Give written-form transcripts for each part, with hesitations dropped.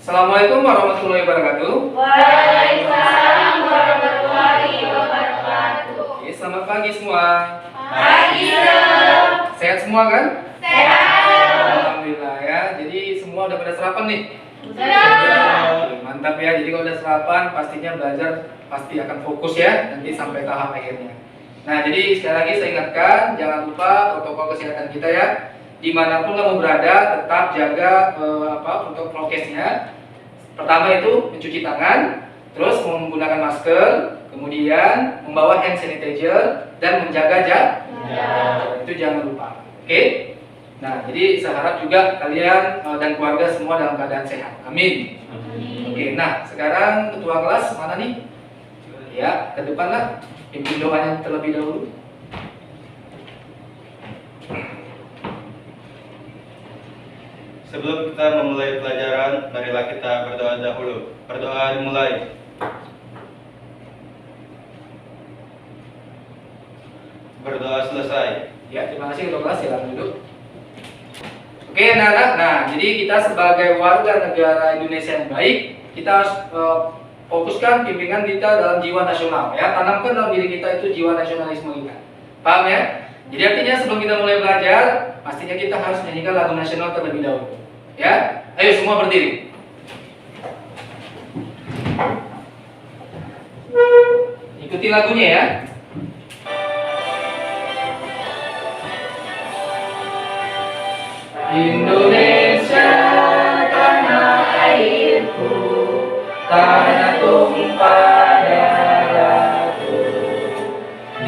Assalamualaikum warahmatullahi wabarakatuh. Waalaikumsalam warahmatullahi wabarakatuh. Oke, selamat pagi semua. Pagi, Sir. Sehat semua kan? Sehat. Alhamdulillah ya. Jadi semua udah pada sarapan nih? Sudah. Oke, mantap ya. Jadi kalau udah sarapan pastinya belajar pasti akan fokus ya nanti sampai tahap akhirnya. Nah, jadi sekali lagi saya ingatkan jangan lupa protokol kesehatan kita ya. Dimanapun kamu berada tetap jaga protokol prokesnya. Pertama itu mencuci tangan, terus menggunakan masker, kemudian membawa hand sanitizer dan menjaga jarak. Itu jangan lupa. Oke? Nah, jadi saya harap juga kalian dan keluarga semua dalam keadaan sehat. Amin. Oke, nah sekarang ketua kelas mana nih? Ya, ke depan lah. Pimpin doanya terlebih dahulu. Sebelum kita memulai pelajaran, marilah kita berdoa dahulu. Berdoa dimulai. Berdoa selesai. Ya, terima kasih ketua kelas. Silakan duduk. Oke, anak-anak. Nah, jadi kita sebagai warga negara Indonesia yang baik, kita harus fokuskan bimbingan kita dalam jiwa nasional. Ya, tanamkan dalam diri kita itu jiwa nasionalisme kita. Paham ya? Jadi artinya sebelum kita mulai belajar, pastinya kita harus menyanyikan lagu nasional terlebih dahulu. Ya, ayo semua berdiri. Ikuti lagunya ya. Indonesia tanah airku, tanah tumpah darahku.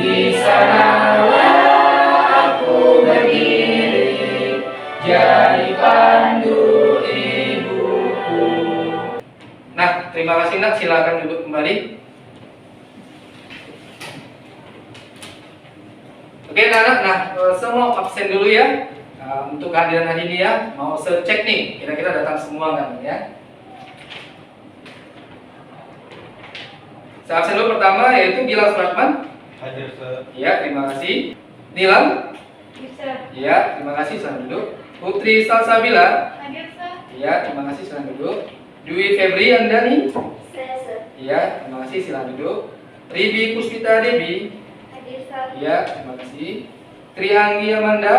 Di sanalah aku berdiri, jadi pandu ibuku. Nah, terima kasih nak, silakan duduk kembali. Oke anak-anak, nah saya mau absen dulu ya. Untuk kehadiran hari ini ya, mau saya cek nih, kira-kira datang semua nggak nih ya? Saya absen dulu pertama yaitu Gilang Supratman. Hadir, Sir. Ya, terima kasih. Nilam. Bisa. Ya, terima kasih, silakan duduk. Putri Salsabila. Hadir, Sir. Ya, terima kasih, silakan duduk. Dwi Febri Andani. Saya, Sir. Ya, terima kasih, silakan duduk. Ribi Puspita Debi. Hadir, Sir. Ya, terima kasih. Trianggi Amanda.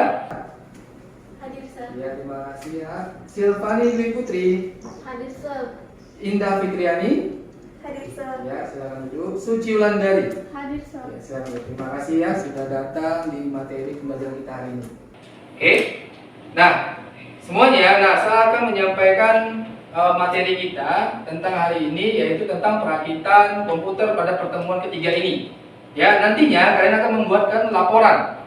Hadir, Sir. Ya, terima kasih ya. Silvani Dwi Putri. Hadir, Sir. Indah Fikriani. Hadir, Sir. Ya, silakan duduk. Suci Wulandari. Hadir, Sir. Ya, silakan duduk. Terima kasih ya sudah datang di materi pembelajaran kita hari ini. Oke. Nah, semuanya, nah saya akan menyampaikan materi kita tentang hari ini yaitu tentang perakitan komputer pada pertemuan ketiga ini. Ya, nantinya kalian akan membuatkan laporan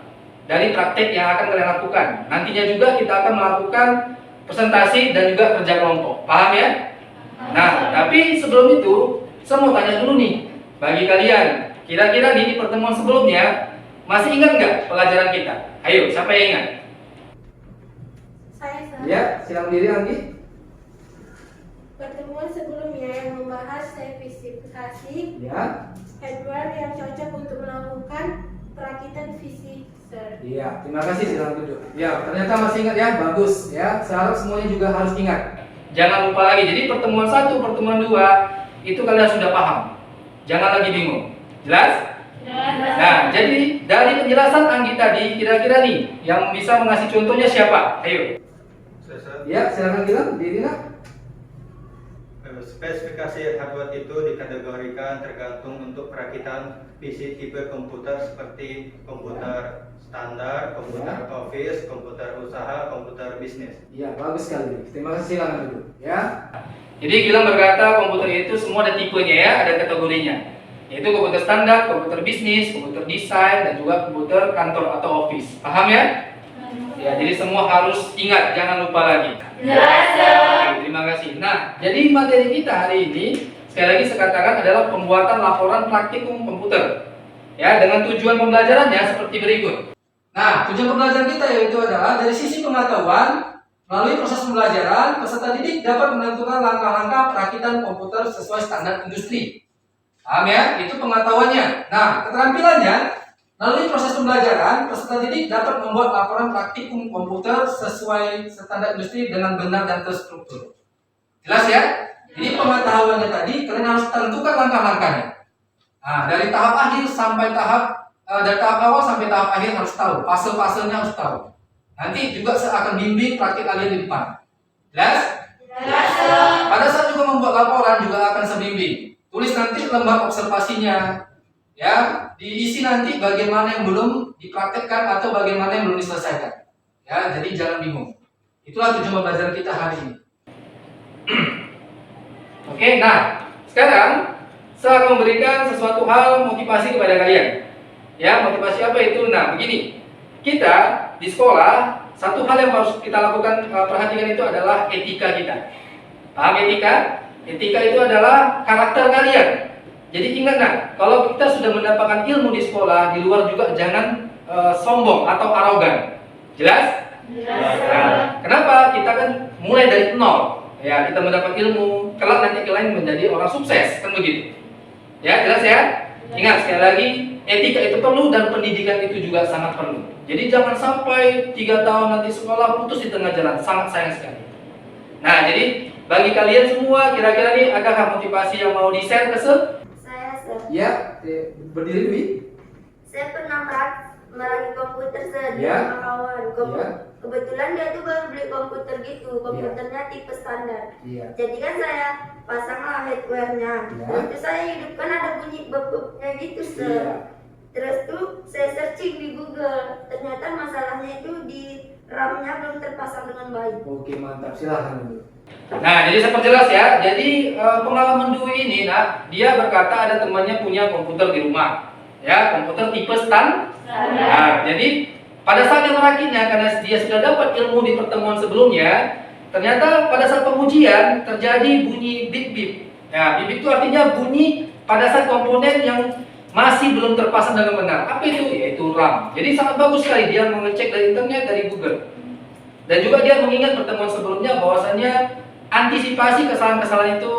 dari praktek yang akan kalian lakukan. Nantinya juga kita akan melakukan presentasi dan juga kerja kelompok. Paham ya? Nah, tapi sebelum itu, saya mau tanya dulu nih, bagi kalian, kira-kira di pertemuan sebelumnya, masih ingat nggak pelajaran kita? Ayo, siapa yang ingat? Saya, Sir. Ya, silakan diri Anggi. Pertemuan sebelumnya yang membahas spesifikasi Ya, hardware yang cocok untuk melakukan perakitan fisik, Sir. iya, terima kasih, silakan duduk. Ya, ternyata masih ingat ya, bagus ya. Saya harap semuanya juga harus ingat. Jangan lupa lagi. Jadi pertemuan 1, pertemuan 2 itu kalian sudah paham. Jangan lagi bingung. Jelas? Nah, jadi dari penjelasan Anggi tadi, kira-kira nih yang bisa mengasih contohnya siapa? Ayo. Sir. Ya, silakan bilang diri nak. Spesifikasi hardware itu dikategorikan tergantung untuk perakitan PC tipe komputer seperti komputer standar, komputer office, komputer usaha, komputer bisnis. Iya, bagus sekali. Terima kasih, silakan dulu. Ya. Jadi Gilang berkata komputer itu semua ada tipenya ya, ada kategorinya. Yaitu komputer standar, komputer bisnis, komputer desain, dan juga komputer kantor atau office. Paham ya? Ya, jadi semua harus ingat, jangan lupa lagi. Jelas, Sir. Oke, terima kasih. Nah, jadi materi kita hari ini sekali lagi saya katakan adalah pembuatan laporan praktikum komputer. Ya, dengan tujuan pembelajarannya seperti berikut. Nah, tujuan pembelajaran kita yaitu adalah dari sisi pengetahuan, melalui proses pembelajaran, peserta didik dapat menentukan langkah-langkah perakitan komputer sesuai standar industri. Paham ya? Itu pengetahuannya. Nah, keterampilannya, melalui proses pembelajaran, peserta didik dapat membuat laporan praktikum komputer sesuai standar industri dengan benar dan terstruktur. Jelas ya? pendahuluannya tadi, kalian harus tentukan langkah-langkahnya. Nah, dari tahap akhir sampai dari tahap awal sampai tahap akhir harus tahu, fase-fasenya harus tahu. Nanti juga saya akan bimbing praktik kalian di depan. Jelas? Jelas. Pada saat juga membuat laporan juga akan saya bimbing. Tulis nanti lembar observasinya, ya, diisi nanti bagaimana yang belum dipraktekkan atau bagaimana yang belum diselesaikan. Ya, jadi jangan bingung. Itulah tujuan pembelajaran kita hari ini. Oke, nah sekarang saya akan memberikan sesuatu hal motivasi kepada kalian. Ya, motivasi apa itu? Nah, begini. Kita di sekolah, satu hal yang harus kita lakukan, perhatikan itu adalah etika kita. Paham etika? Etika itu adalah karakter kalian. Jadi ingat, nah, kalau kita sudah mendapatkan ilmu di sekolah, di luar juga jangan sombong atau arogan. Jelas? Nah, kenapa? Kita kan mulai dari nol. Ya, kita mendapat ilmu, kelak nanti kalian menjadi orang sukses, kan begitu. Ya, jelas ya? Ingat sekali lagi, etika itu perlu dan pendidikan itu juga sangat perlu. Jadi jangan sampai 3 tahun nanti sekolah putus di tengah jalan, sangat sayang sekali. Nah, jadi bagi kalian semua, kira-kira nih adakah motivasi yang mau di-share ke Saya, Sir. Ya, berdiri dulu. Saya pernah merakit komputer, Sir, di Ya. rumah kawan. Ya. Kebetulan dia tuh baru beli komputer gitu, komputernya tipe standar. Iya. Jadi kan saya pasanglah hardware-nya. Ya. Terus tuh saya hidupkan ada bunyi beb-bebnya gitu, Sir. Iya. Terus tuh saya searching di Google. Ternyata masalahnya itu di RAM-nya belum terpasang dengan baik. Oke, mantap. Silahkan dulu. Nah, jadi saya perjelas ya. Jadi pengalaman Dwi ini, nah, dia berkata ada temannya punya komputer di rumah. Ya, komputer tipe standar. Nah, jadi pada saat dia merakitnya, karena dia sudah dapat ilmu di pertemuan sebelumnya, ternyata pada saat pengujian terjadi bunyi bip-bip. Ya, bip-bip itu artinya bunyi pada saat komponen yang masih belum terpasang dengan benar. Apa itu? Yaitu RAM. Jadi sangat bagus sekali dia mengecek dari internet, dari Google. Dan juga dia mengingat pertemuan sebelumnya bahwasannya antisipasi kesalahan-kesalahan itu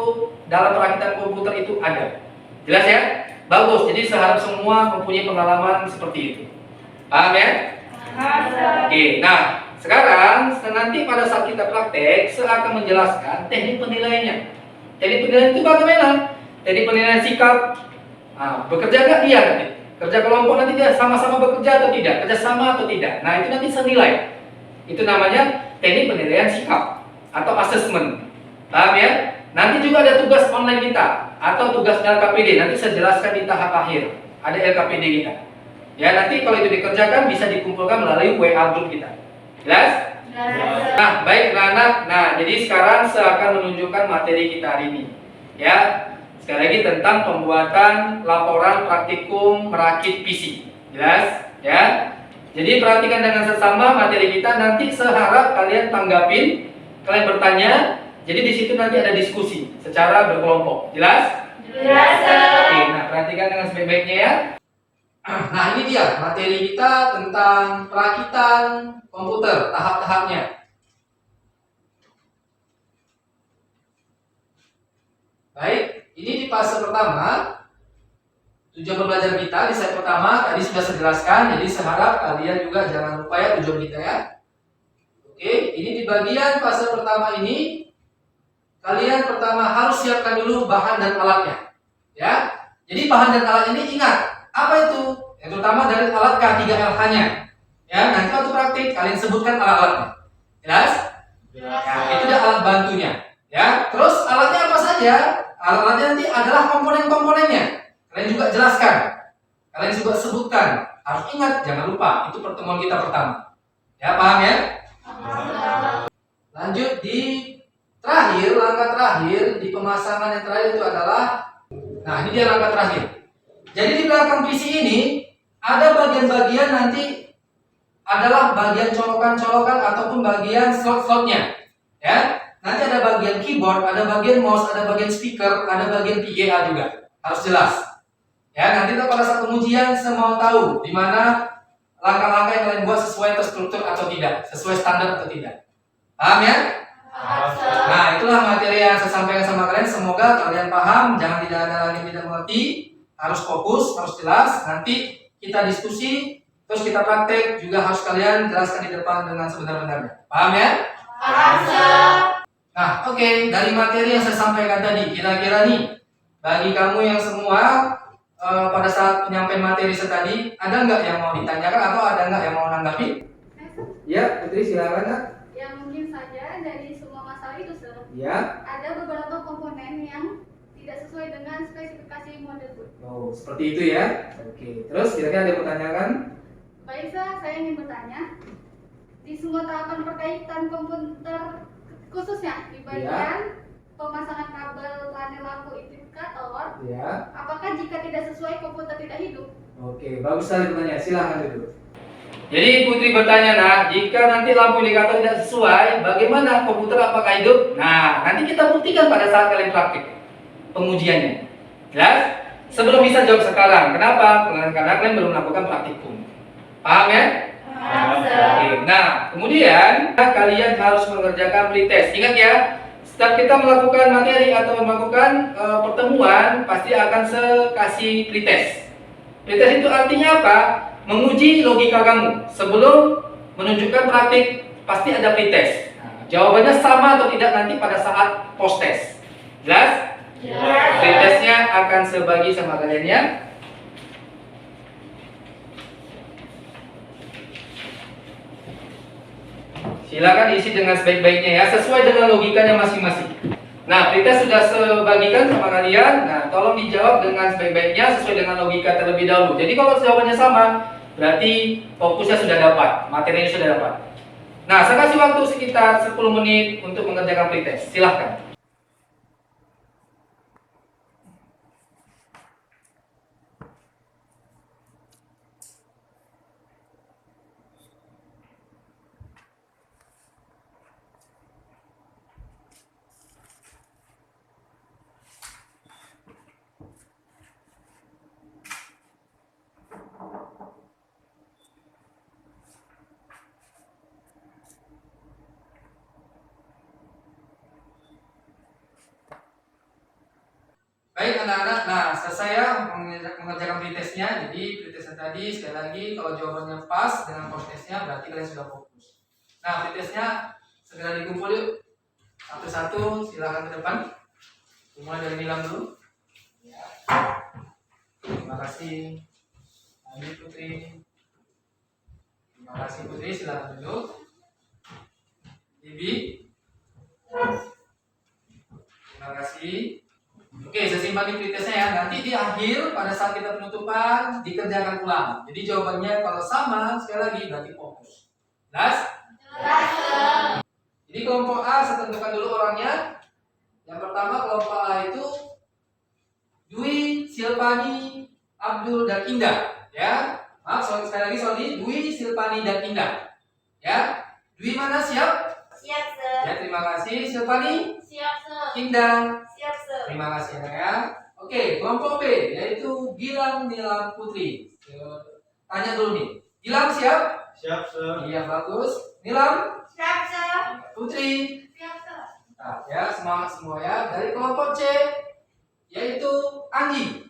dalam perakitan komputer itu ada. Jelas ya? Bagus. Jadi saya harap semua mempunyai pengalaman seperti itu. Paham ya? Oke, nah sekarang nanti pada saat kita praktek, saya akan menjelaskan teknik penilaiannya. Teknik penilaian itu bagaimana? Teknik penilaian sikap. Nah, bekerja nggak dia nanti? Kerja kelompok nanti dia sama-sama bekerja atau tidak? Kerja sama atau tidak? Nah itu nanti senilai. Itu namanya teknik penilaian sikap atau assessment. Paham ya? Nanti juga ada tugas online kita atau tugas LKPD. Nanti saya jelaskan di tahap akhir. Ada LKPD kita. Ya, nanti kalau itu dikerjakan bisa dikumpulkan melalui WA group kita. Jelas? Nah, baik anak. Nah, jadi sekarang saya akan menunjukkan materi kita hari ini. Ya, sekali lagi tentang pembuatan laporan praktikum merakit PC. Jelas? Ya. Jadi perhatikan dengan seksama materi kita. Nanti saya harap kalian tanggapin, kalian bertanya. Jadi di situ nanti ada diskusi secara berkelompok. Jelas? Jelas. Oke, nah perhatikan dengan sebaik-baiknya ya. Nah ini dia materi kita tentang perakitan komputer, tahap-tahapnya. Baik, ini di fase pertama. Tujuan pembelajaran kita di slide pertama tadi sudah saya jelaskan. Jadi saya harap kalian juga jangan lupa ya tujuan kita ya. Oke, ini di bagian fase pertama ini kalian pertama harus siapkan dulu bahan dan alatnya. Ya. Jadi bahan dan alat ini ingat apa itu? Yang terutama dari alat K3LH-nya. Ya, nanti waktu praktik kalian sebutkan alat-alatnya. Jelas? Ya, itu dia alat bantunya. Ya, terus alatnya apa saja? Alat-alatnya nanti adalah komponen-komponennya. Kalian juga jelaskan. Kalian juga sebutkan. Harus ingat, jangan lupa. Itu pertemuan kita pertama. Ya, paham ya? Lanjut di terakhir, langkah terakhir di pemasangan yang terakhir itu adalah, nah ini dia langkah terakhir. Jadi di belakang PC ini ada bagian-bagian nanti adalah bagian colokan-colokan ataupun bagian slot-slotnya. Ya, nanti ada bagian keyboard, ada bagian mouse, ada bagian speaker, ada bagian VGA juga. Harus jelas. Ya, nanti pada saat pengujian saya mau tahu di mana langkah-langkah yang kalian buat sesuai terstruktur atau tidak, sesuai standar atau tidak. Paham ya? Nah, itulah materi yang saya sampaikan sama kalian. Semoga kalian paham, jangan tidak ada lagi yang tidak mengerti. Harus fokus, harus jelas. Nanti kita diskusi, terus kita praktek. Juga harus kalian jelaskan di depan dengan sebenar-benarnya. Paham ya? Paham. Nah, oke, dari materi yang saya sampaikan tadi, kira-kira nih, bagi kamu yang semua pada saat penyampaian materi saya tadi, ada nggak yang mau ditanyakan atau ada nggak yang mau nanggapi? Ya, Putri silakan Kak. Ya mungkin saja dari semua masalah itu, Sir. Ya. Ada beberapa komponen yang tidak sesuai dengan spesifikasi model boot. Oh, seperti itu ya. Oke, terus kira-kira ada yang mau tanyakan? Baik, Sir, saya ingin bertanya, di semua tahapan perkaitan komputer, khususnya di bagian pemasangan kabel panel lampu indikator, Ya. apakah jika tidak sesuai komputer tidak hidup? Oke, bagus sekali pertanyaan. Silahkan dulu. Jadi Putri bertanya, nah, jika nanti lampu indikator tidak sesuai, bagaimana komputer apakah hidup? Nah, nanti kita buktikan pada saat kalian praktik pengujiannya. Jelas? Sebelum bisa jawab sekarang. Kenapa? Karena kalian belum melakukan praktikum. Paham ya? Oke. Nah, kemudian kalian harus mengerjakan pretest. Ingat ya, setiap kita melakukan materi atau melakukan pertemuan, pasti akan kasih pretest. Pretest itu artinya apa? Menguji logika kamu. Sebelum menunjukkan praktik, pasti ada pretest. Nah, jawabannya sama atau tidak nanti pada saat post test. Jelas? Pretestnya akan saya bagi sama kalian ya. Silakan isi dengan sebaik-baiknya ya, sesuai dengan logikanya masing-masing. Nah, pretest sudah saya bagikan sama kalian. Nah, tolong dijawab dengan sebaik-baiknya sesuai dengan logika terlebih dahulu. Jadi kalau jawabannya sama, berarti fokusnya sudah dapat, materinya sudah dapat. Nah, saya kasih waktu sekitar 10 menit untuk mengerjakan pretest. Silahkan. Baik anak-anak, nah selesai ya mengerjakan pretestnya. Jadi pretestnya tadi sekali lagi kalau jawabannya pas dengan post testnya berarti kalian sudah fokus. Nah pretestnya segera dikumpul yuk. Satu-satu silakan ke depan. Mulai dari Nilam dulu. Ya. Terima kasih. Lanjut Putri. Terima kasih Putri, silakan duduk. Bibi. Terima kasih. Oke, saya simpan di pretestnya ya. Nanti di akhir pada saat kita penutupan dikerjakan ulang. Jadi jawabannya kalau sama sekali lagi berarti fokus. Jelas? Jadi kelompok A saya tentukan dulu orangnya. Yang pertama kelompok A itu Dwi, Silpani, Abdul dan Indah. Ya, maaf sekali lagi sorry. Dwi, Silpani dan Indah. Ya, Dwi mana siap? Siap, Sir. Ya terima kasih. Silpani? Siap, Sir. Indah? Siap, Sir. Terima kasih ya. Oke, kelompok B yaitu Gilang, Nilam, Putri. Tanya dulu nih. Gilang siap? Siap, Sir. Iya bagus. Nilam? Siap, Sir. Putri? Siap, Sir. Nah, ya semangat semua ya. Dari kelompok C yaitu Andi.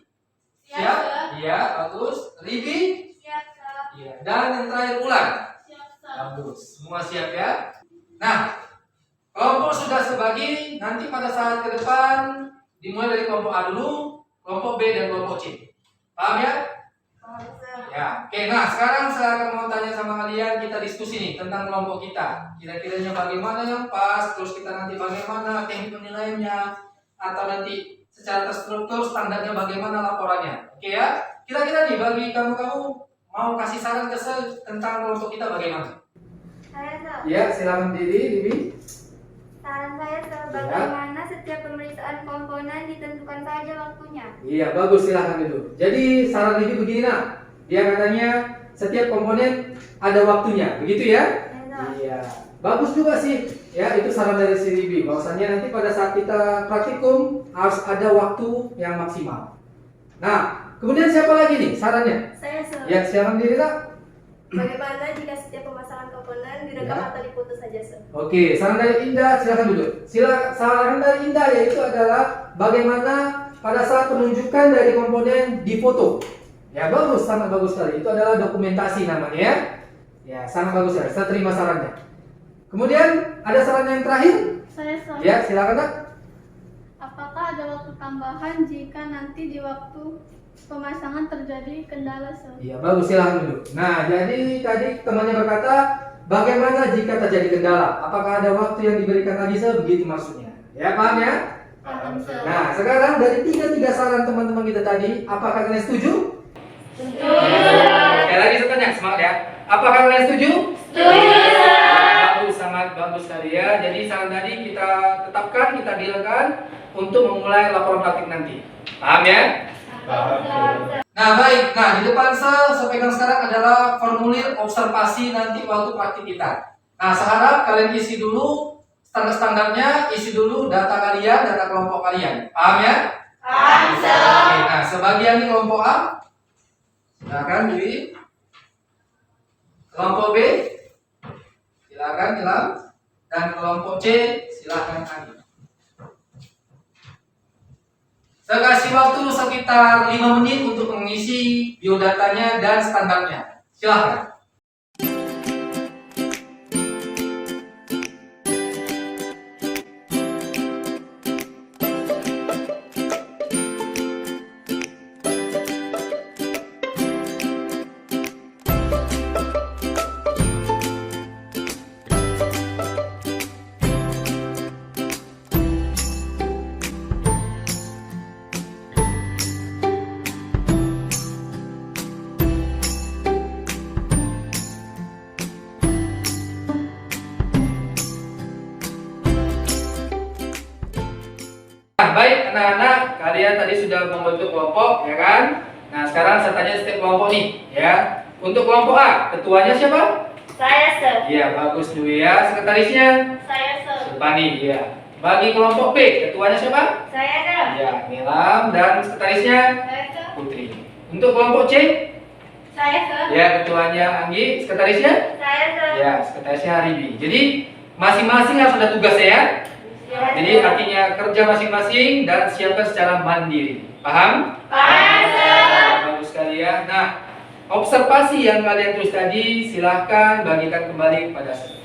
Siap, Sir. Iya bagus. Ribi? Siap, Sir. Iya. Dan yang terakhir Ulan. Siap, Sir. Bagus. Semua siap ya. Nah, kelompok sudah sebagi. Nanti pada saat ke depan dimulai dari kelompok A dulu, kelompok B dan kelompok C. Paham ya? Paham, Sir. Ya. Oke, nah sekarang saya akan mau tanya sama kalian, kita diskusi nih tentang kelompok kita. Kira-kiranya bagaimana yang pas, terus kita nanti bagaimana teknik penilaiannya, atau nanti secara terstruktur standarnya bagaimana laporannya. Oke ya? Kira-kira nih bagi kamu-kamu mau kasih saran ke saya tentang kelompok kita bagaimana? Saya, Sir. Ya, silakan diri, Bibi. Saran saya, Sir, bagaimana setiap pemeriksaan komponen ditentukan saja waktunya. Iya, bagus, silakan dulu. Jadi saran Bibi begini nak, dia katanya setiap komponen ada waktunya, begitu ya? Ya, Sir. Iya, bagus juga sih. Ya, itu saran dari si Bibi. Bahwasannya nanti pada saat kita praktikum harus ada waktu yang maksimal. Nah, kemudian siapa lagi nih sarannya? Saya, Sir. Ya, silakan diri nak. Bagaimana jika setiap pemasangan komponen direkam Ya. atau diputus saja, Sir? Oke, saran dari Indah, silakan duduk. Saran dari Indah yaitu adalah bagaimana pada saat penunjukan dari komponen di foto. Ya bagus, sangat bagus sekali. Itu adalah dokumentasi namanya ya. Ya sangat bagus ya. Saya terima sarannya. Kemudian ada saran yang terakhir. Saya selalu. Ya, silakan Kak. Apakah ada waktu tambahan jika nanti di waktu pemasangan terjadi kendala Iya, bagus, silakan dulu. Nah, jadi tadi temannya berkata, bagaimana jika terjadi kendala? Apakah ada waktu yang diberikan lagi, begitu maksudnya? Ya, paham ya? Paham, Sir. Nah, sekarang dari tiga saran teman-teman kita tadi, apakah kalian setuju? Setuju. Sekali lagi saya tanya, semangat ya. Apakah kalian setuju? Setuju. Bagus, sangat bagus sekali ya. Jadi saran tadi kita tetapkan, kita bilangkan untuk memulai laporan praktik nanti. Paham ya? Nah baik, nah di depan saya pegang sekarang adalah formulir observasi nanti waktu praktik kita. Nah saya harap kalian isi dulu standar-standarnya, isi dulu data kalian, data kelompok kalian. Paham ya? Paham, Sir. Oke, nah sebagian di kelompok A, silakan Dewi. Kelompok B, silakan Ilham. Dan kelompok C, silakan Andi. Saya kasih waktu sekitar 5 menit untuk mengisi biodatanya dan standarnya. Silahkan. Nah, baik anak-anak, kalian tadi sudah membentuk kelompok, ya kan? Nah, sekarang saya tanya setiap kelompok nih, ya. Untuk kelompok A, ketuanya siapa? Saya, Sir. Iya, bagus Dwi ya. Sekretarisnya? Saya, Sir. Pani, ya. Bagi kelompok B, ketuanya siapa? Saya, Sir. Ya, Nilam. Dan sekretarisnya? Saya, Sir. Putri. Untuk kelompok C? Saya, Sir. Ya, ketuanya Anggi. Sekretarisnya? Saya, Sir. Ya, sekretarisnya Haribi. Jadi, masing-masing harus ada tugasnya ya. Jadi artinya kerja masing-masing dan siapkan secara mandiri. Paham? Paham, Sir. Bagus sekali ya. Nah, observasi yang kalian tulis tadi silahkan bagikan kembali kepada saya.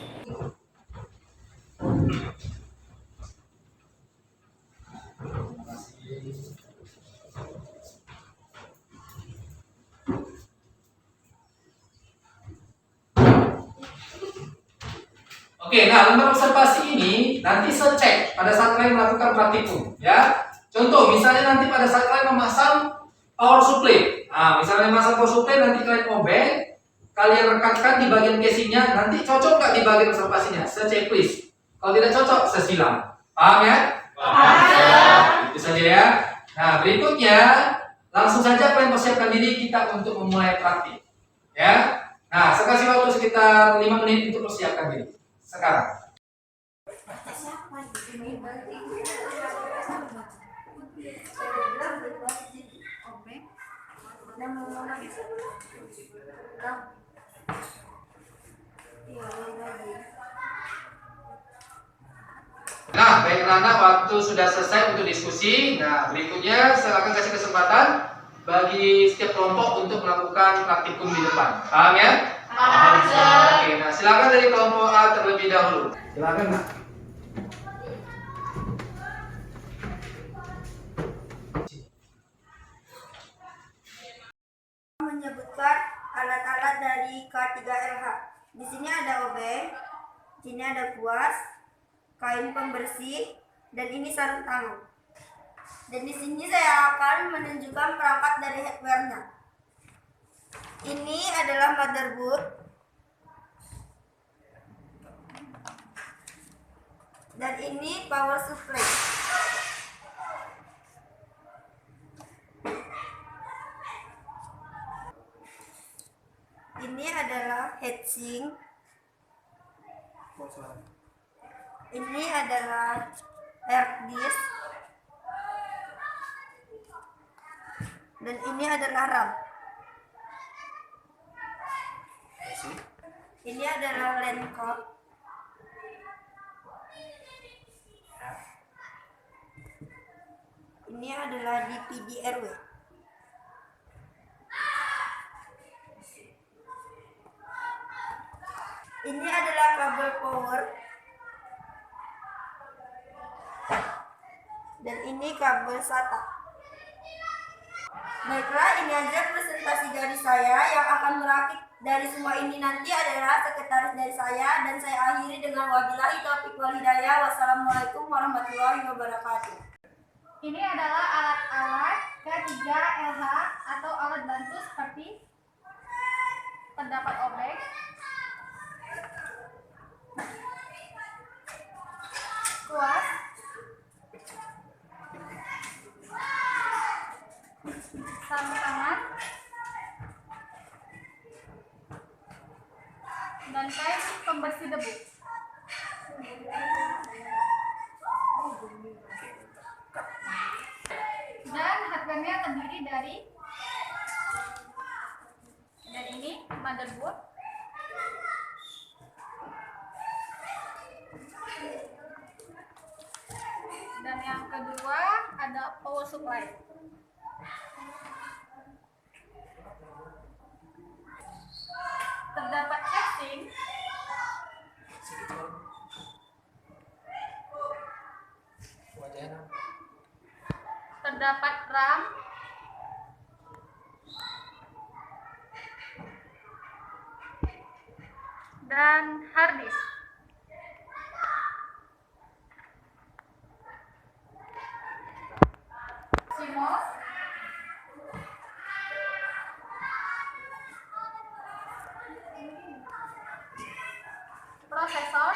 Oke, nah lembar observasi ini nanti saya cek pada saat kalian melakukan praktikum, ya. Contoh, misalnya nanti pada saat kalian memasang power supply. Nah, misalnya memasang power supply nanti kalian obeng, kalian rekatkan di bagian casingnya, nanti cocok nggak di bagian observasinya? Saya checklist. Kalau tidak cocok, saya silang. Paham ya? Paham. Itu saja ya. Nah, berikutnya langsung saja kalian persiapkan diri kita untuk memulai praktik. Ya. Nah, saya kasih waktu sekitar 5 menit untuk persiapkan diri. Sekarang. Nah, baik anak-anak, waktu sudah selesai untuk diskusi. Nah, berikutnya saya akan kasih kesempatan bagi setiap kelompok untuk melakukan praktikum di depan. Paham ya? Paham, Sir. Oke, nah silakan dari kelompok A terlebih dahulu. Silakan, Nak. Menyebutkan alat-alat dari K3LH. Di sini ada obeng, di sini ada kuas, kain pembersih, dan ini sarung tangan. Dan di sini saya akan menunjukkan perangkat dari hardware-nya. Ini adalah motherboard. Dan ini power supply. Ini adalah heatsink. Ini adalah hard disk. Dan ini adalah RAM. Ini adalah LAN cord. Ini adalah DPD-RW. Ini adalah kabel power. Dan ini kabel SATA. Baiklah, ini aja presentasi dari saya. Yang akan merakit dari semua ini nanti adalah sekretaris dari saya. Dan saya akhiri dengan wabillahi taufiq wal hidayah. Wassalamualaikum warahmatullahi wabarakatuh. Ini adalah alat-alat K3LH atau alat bantu seperti terdapat obeng, kuas, sarung tangan, dan kain pembersih debu. Dan hardware-nya terdiri dari ini motherboard, dan yang kedua ada power supply. Terdapat casing, terdapat RAM, dan hard disk. CMOS, prosesor,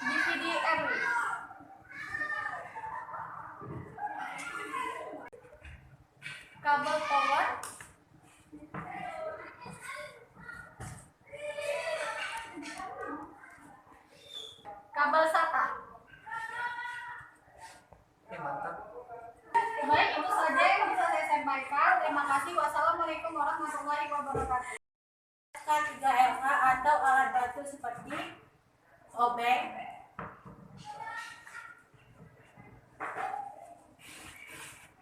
DVD-RW, kabel power, kabel SATA. Baik, itu saja yang bisa saya sampaikan. Terima kasih. Wassalamualaikum warahmatullahi wabarakatuh. K3LH atau alat bantu seperti obeng,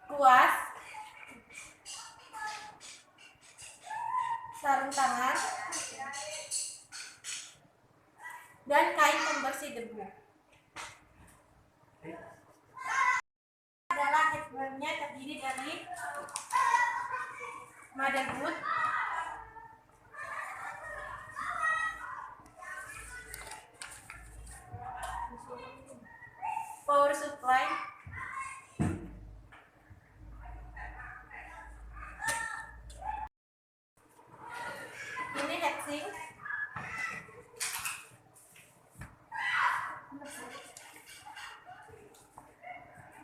kuas, sarung tangan, dan kain pembersih debu. Adalah hardware-nya terdiri dari motherboard, power supply, ini heatsink,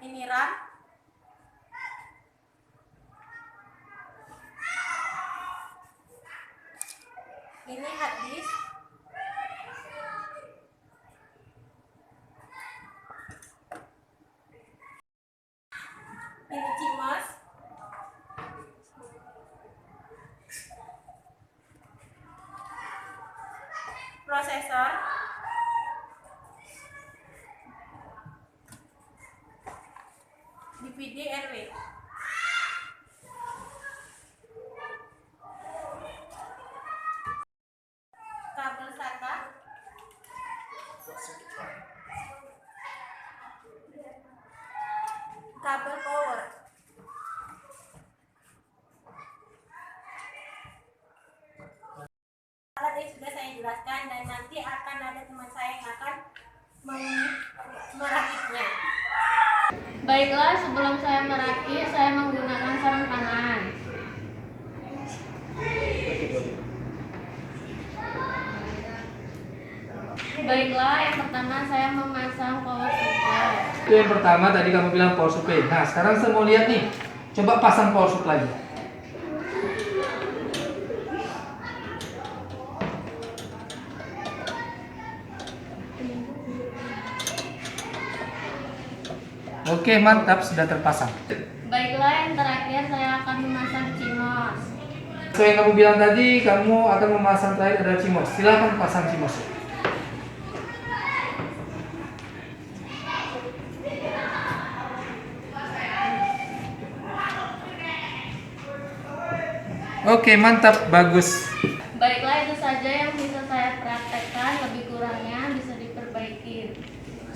ini RAM, ini hard disk, ini CMOS, prosesor, DVD-RW, kabel SATA, kabel power. Alat yang sudah saya jelaskan, dan nanti akan ada teman saya yang akan merakitnya. Baiklah, sebelum saya merakit, saya menggunakan sarung tangan. Baiklah, yang pertama saya memasang power supply. Itu yang pertama tadi kamu bilang power supply. Nah, sekarang saya mau lihat nih. Coba pasang power supply. Oke, mantap, sudah terpasang. Baiklah, yang terakhir saya akan memasang CMOS. So yang kamu bilang tadi, kamu akan memasang terakhir adalah CMOS. Silakan pasang CMOS. Oke, mantap, bagus. Baiklah, itu saja yang saya praktekkan, lebih kurangnya bisa diperbaiki.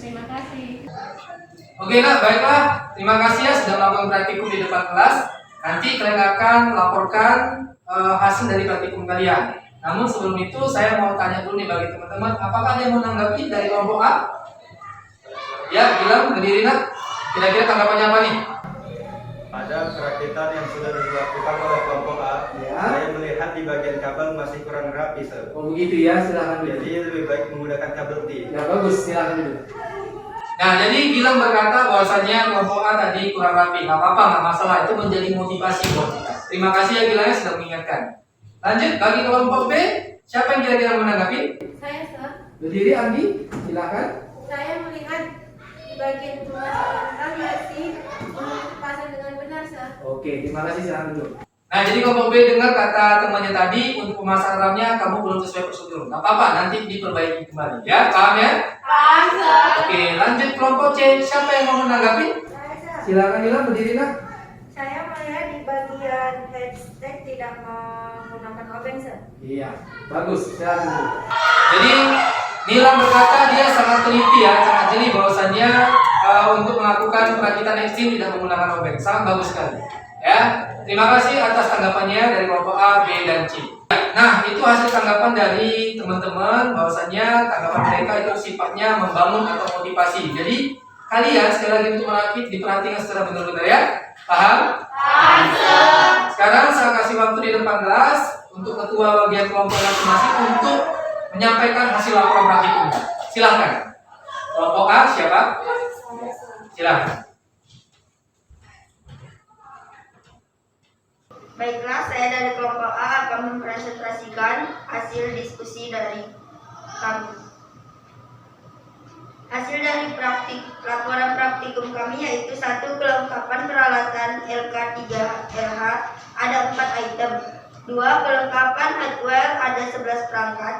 Terima kasih. Oke nak, baiklah. Terima kasih ya sudah melakukan praktikum di depan kelas. Nanti kalian akan laporkan hasil dari praktikum kalian. Namun sebelum itu saya mau tanya dulu nih bagi teman-teman, apakah ada yang mau menanggapi dari kelompok A? Ya, bilang berdiri nak. Kira-kira tanggapannya apa nih? Pada perakitan yang sudah dilakukan oleh kelompok A, Ya. saya melihat di bagian kabel masih kurang rapi, Sir. Oh begitu ya, silakan dulu. Jadi lebih baik menggunakan kabel T. Ya bagus, silakan dulu. Nah, jadi Gilang berkata bahwasannya kelompok A tadi kurang rapi. Nggak apa-apa, nggak masalah. Itu menjadi motivasi buat kita. Terima kasih ya Gilang ya sudah mengingatkan. Lanjut, bagi kelompok B, siapa yang kira-kira menanggapi? Saya, Sir. Berdiri Andi, silakan. Saya melihat di bagian pemasangan masih dipasang dengan benar, Sir. Oke, terima kasih, silakan dulu. Nah, jadi kelompok B dengar kata temannya tadi untuk pemasangan RAM-nya kamu belum sesuai prosedur. Nggak apa-apa, nanti diperbaiki kembali. Ya, paham ya? Paham, Sir. Oke, lanjut kelompok C. Siapa yang mau menanggapi? Silakan Gilang, berdiri nak. Saya melihat di bagian headset tidak menggunakan obeng, Sir. Iya, bagus. Silakan dulu. Jadi Nilam berkata dia sangat teliti ya, sangat jeli bahwasannya untuk melakukan perakitan ekstrim tidak menggunakan obeng. Sangat bagus sekali. Ya, terima kasih atas tanggapannya dari kelompok A, B, dan C. Nah, itu hasil tanggapan dari teman-teman bahwasannya tanggapan mereka itu sifatnya membangun atau motivasi. Jadi kalian sekali lagi untuk merakit diperhatikan secara benar-benar ya. Paham? Paham, Sir. Sekarang saya kasih waktu di depan kelas untuk ketua bagian kelompok masing-masing untuk menyampaikan hasil laporan praktikumnya. Silakan. Kelompok A siapa? Silakan. Baiklah, saya dari kelompok A akan mempresentasikan hasil diskusi dari kami. Hasil dari laporan praktikum kami yaitu 1. Kelengkapan peralatan LK3RH ada 4 item. 2. Kelengkapan hardware ada 11 perangkat.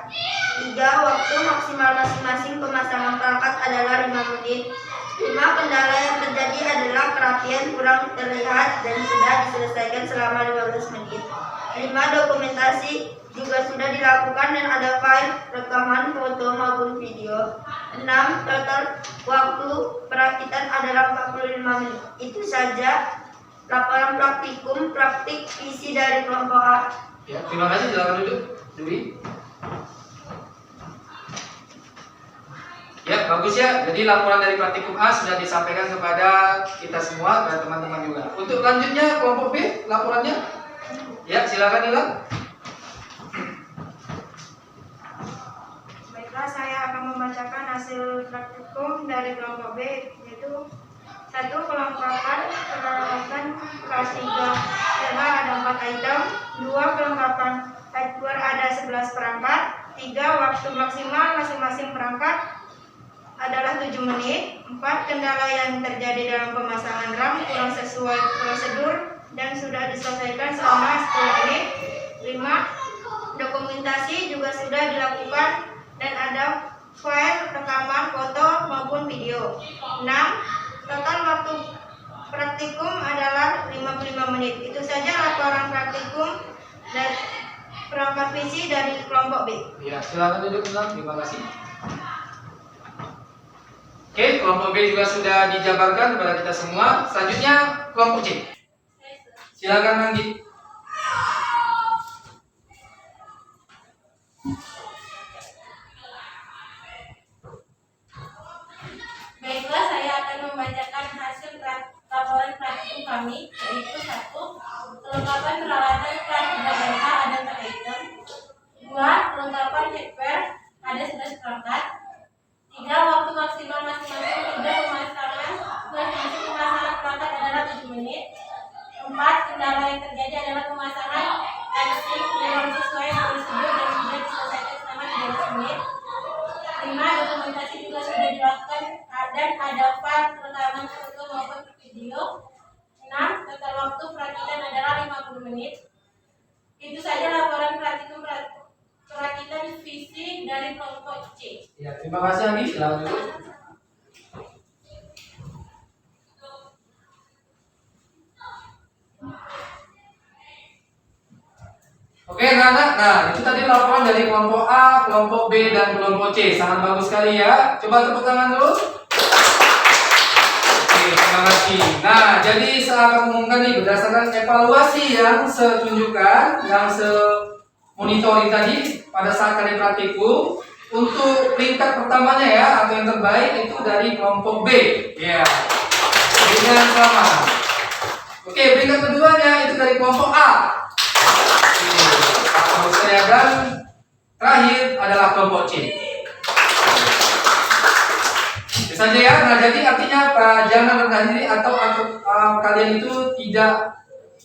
3. Waktu maksimal masing-masing pemasangan perangkat adalah 5 menit. 5. Kendala yang terjadi adalah kerapian kurang terlihat dan sudah diselesaikan selama 15 menit. 5. Dokumentasi juga sudah dilakukan dan ada file rekaman foto maupun video. 6. Total waktu perakitan adalah 45 menit. Itu saja laporan praktikum praktik isi dari kelompok A. Ya, terima kasih. Silakan duduk, Dwi. Ya, bagus ya. Jadi laporan dari praktikum A sudah disampaikan kepada kita semua dan teman-teman juga. Untuk lanjutnya kelompok B, laporannya. Ya, silakan Ila. Baiklah, saya akan membacakan hasil praktikum dari kelompok B, yaitu 1. Kelengkapan peralatan kelas 3 RH ada 4 item. 2. Kelengkapan hardware ada 11 perangkat. 3. Waktu maksimal masing-masing perangkat adalah 7 menit. 4. Kendala yang terjadi dalam pemasangan RAM kurang sesuai prosedur dan sudah diselesaikan selama 10 menit. 5. Dokumentasi juga sudah dilakukan dan ada file rekaman foto maupun video. 6. Total waktu praktikum adalah 55 menit. Itu saja laporan praktikum dan perangkat PC dari kelompok B. Ya, silakan duduk Ila. Terima kasih. Oke, kelompok B juga sudah dijabarkan kepada kita semua. Selanjutnya kelompok C. Silakan Nanggi. Baiklah, saya akan membacakan hasil laporan praktikum kami, yaitu 1. Kelengkapan peralatan kelas 3RH ada 4 item. 2. Kelengkapan hardware ada 11 perangkat. 3. Waktu maksimal masing-masing pemasangan perangkat adalah 7 menit. 4. Kendala yang terjadi adalah pemasangan casing yang sesuai prosedur dan sudah diselesaikan selama 15 menit. 5. Dokumentasi juga sudah dilakukan dan ada file rekaman foto maupun video. 6. Total waktu perakitan adalah 50 menit. Itu saja laporan praktikum perakitan visi dari kelompok C. Ya, terima kasih Andi. Silakan dulu. Oke, nah anak-anak, nah itu tadi laporan dari kelompok A, kelompok B, dan kelompok C. Sangat bagus sekali ya. Coba tepuk tangan dulu. Oke, terima kasih. Nah, jadi saya akan umumkan nih berdasarkan evaluasi yang saya tunjukkan, yang saya monitoring tadi pada saat kalian praktikum. Untuk peringkat pertamanya ya, atau yang terbaik itu dari kelompok B. Ya, dengan sama. Oke, peringkat keduanya itu dari kelompok A. Dan terakhir adalah kelompok C. Itu saja ya. Nah, jadi artinya apa? Jangan rendah diri atau kalian itu tidak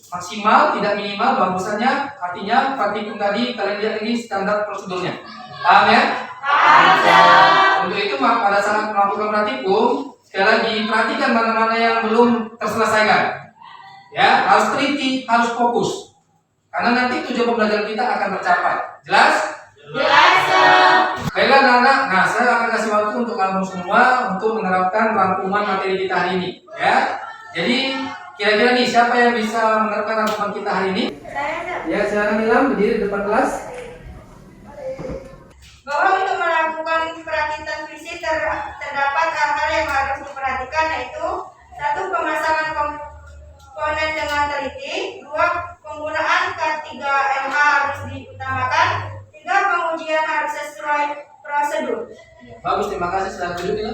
maksimal, tidak minimal bagusannya. Artinya praktikum tadi kalian lihat ini standar prosedurnya. Paham ya? Untuk itu pada saat melakukan praktikum, sekali lagi perhatikan mana-mana yang belum terselesaikan. Ya, harus teliti, harus fokus. Karena nanti tujuan pembelajaran kita akan tercapai. Jelas? Jelas. Baiklah anak-anak, nah saya akan kasih waktu untuk kamu semua untuk menerapkan rangkuman materi kita hari ini. Ya, jadi kira-kira nih siapa yang bisa menerapkan rangkuman kita hari ini? Ya, silakan Ilham berdiri di depan kelas. Bahwa untuk melakukan perakitan fisik terdapat hal-hal yang harus diperhatikan, yaitu 1. Pemasangan komponen dengan teliti, 2. Penggunaan K3LH harus diutamakan, 3. Pengujian harus sesuai prosedur. Bagus, terima kasih. Silakan duduk ya.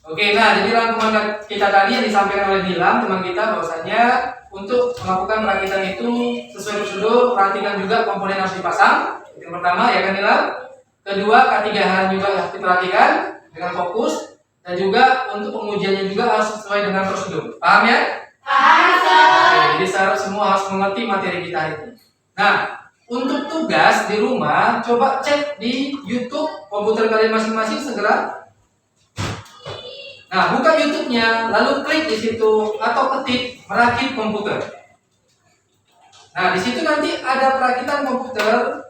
Oke, nah jadi rangkuman kita tadi yang disampaikan oleh Dilam teman kita bahwasanya untuk melakukan perakitan itu sesuai prosedur, perhatikan juga komponen harus dipasang. Itu yang pertama ya kan Dilam. Kedua, K3H juga harus diperhatikan dengan fokus, dan juga untuk pengujiannya juga harus sesuai dengan prosedur. Paham ya? Paham. Oke, jadi saya semua harus mengerti materi kita ini. Nah, untuk tugas di rumah, coba cek di YouTube komputer kalian masing-masing segera. Nah, buka YouTube-nya, lalu klik di situ atau ketik merakit komputer. Nah, di situ nanti ada perakitan komputer,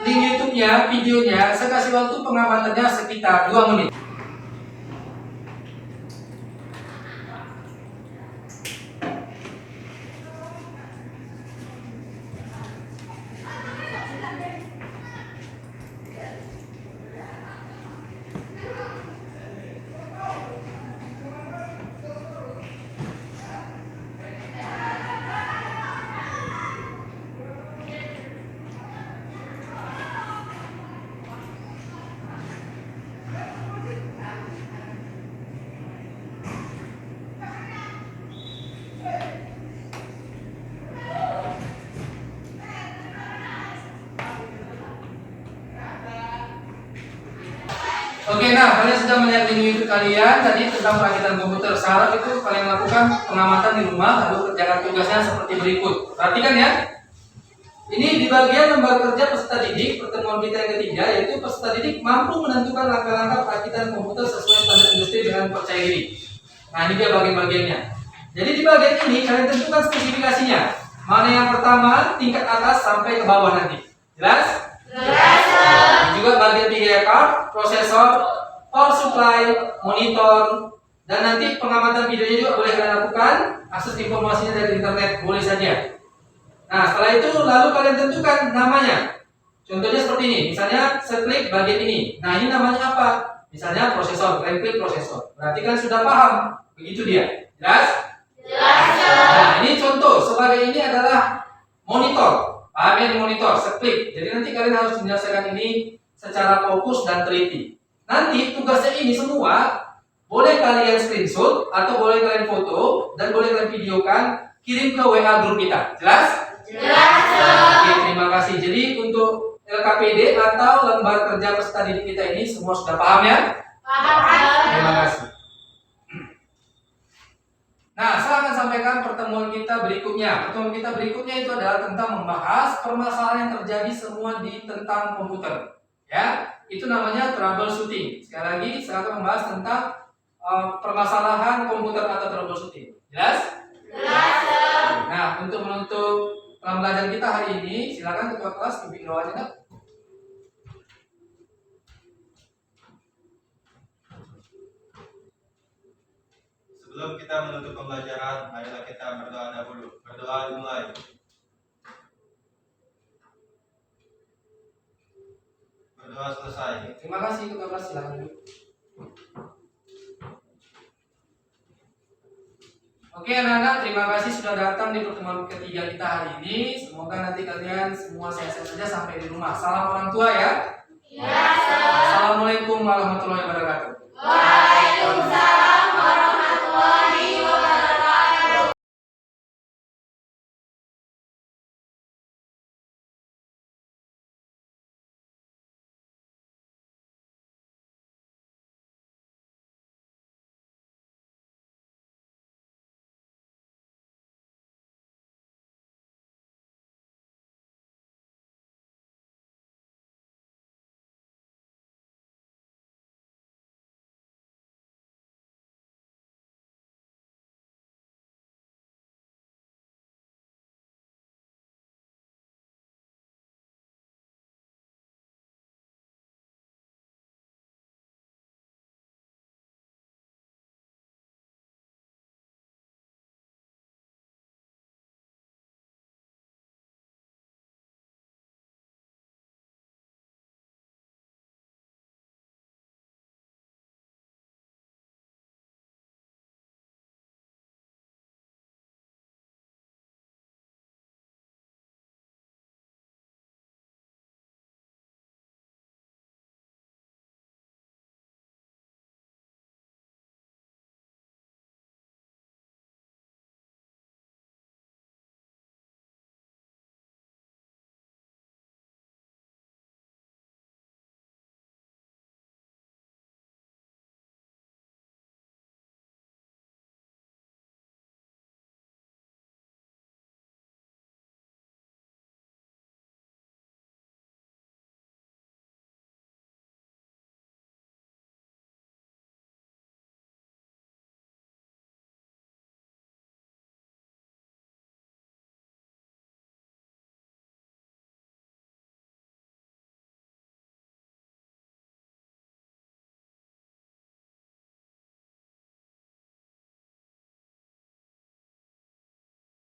link YouTube-nya, videonya. Saya kasih waktu pengamatannya sekitar 2 menit. Oke, nah kalian sudah melihat di YouTube kalian tadi tentang perakitan komputer. Sekarang itu kalian lakukan pengamatan di rumah, lalu kerjakan tugasnya seperti berikut. Perhatikan ya. Ini di bagian lembar kerja peserta didik, pertemuan kita yang ketiga, yaitu peserta didik mampu menentukan langkah-langkah perakitan komputer sesuai standar industri dengan percaya diri. Nah, ini dia bagian-bagiannya. Jadi di bagian ini kalian tentukan spesifikasinya. Mana yang pertama, tingkat atas sampai ke bawah nanti. Jelas? Jelas. Juga bagian media card, prosesor, power supply, monitor, dan nanti pengamatan videonya juga boleh kalian lakukan. Akses informasinya dari internet boleh saja. Nah, setelah itu lalu kalian tentukan namanya. Contohnya seperti ini, misalnya saya klik bagian ini. Nah, ini namanya apa? Misalnya prosesor, kalian klik prosesor. Berarti kan sudah paham. Begitu dia. Jelas? Jelas. Nah, ini contoh. Sebagai ini adalah monitor. Paham ya, monitor, seklik. Jadi nanti kalian harus menyelesaikan ini secara fokus dan teliti. Nanti tugasnya ini semua boleh kalian screenshot atau boleh kalian foto dan boleh kalian videokan, kirim ke WA grup kita. Jelas? Jelas. Oke, terima kasih. Jadi untuk LKPD atau lembar kerja peserta didik kita ini semua sudah paham ya? Paham. Terima kasih. Nah, saya akan sampaikan pertemuan kita berikutnya. Pertemuan kita berikutnya itu adalah tentang membahas permasalahan yang terjadi semua di tentang komputer. Ya, itu namanya troubleshooting. Sekali lagi, saya akan membahas tentang permasalahan komputer atau troubleshooting. Jelas? Jelas. Nah, untuk menutup pembelajaran kita hari ini, silakan ketua kelas bimbing doanya, Nak. Sebelum Sebelum kita menutup pembelajaran, marilah kita berdoa dahulu. Berdoa dimulai. Berdoa selesai. Terima kasih Ketua Kelas, silakan dulu. Oke anak-anak, terima kasih sudah datang di pertemuan ketiga kita hari ini. Semoga nanti kalian semua sehat-sehat saja sampai di rumah. Salam orang tua ya. Ya. Assalamualaikum warahmatullahi wabarakatuh. Waalaikumsalam.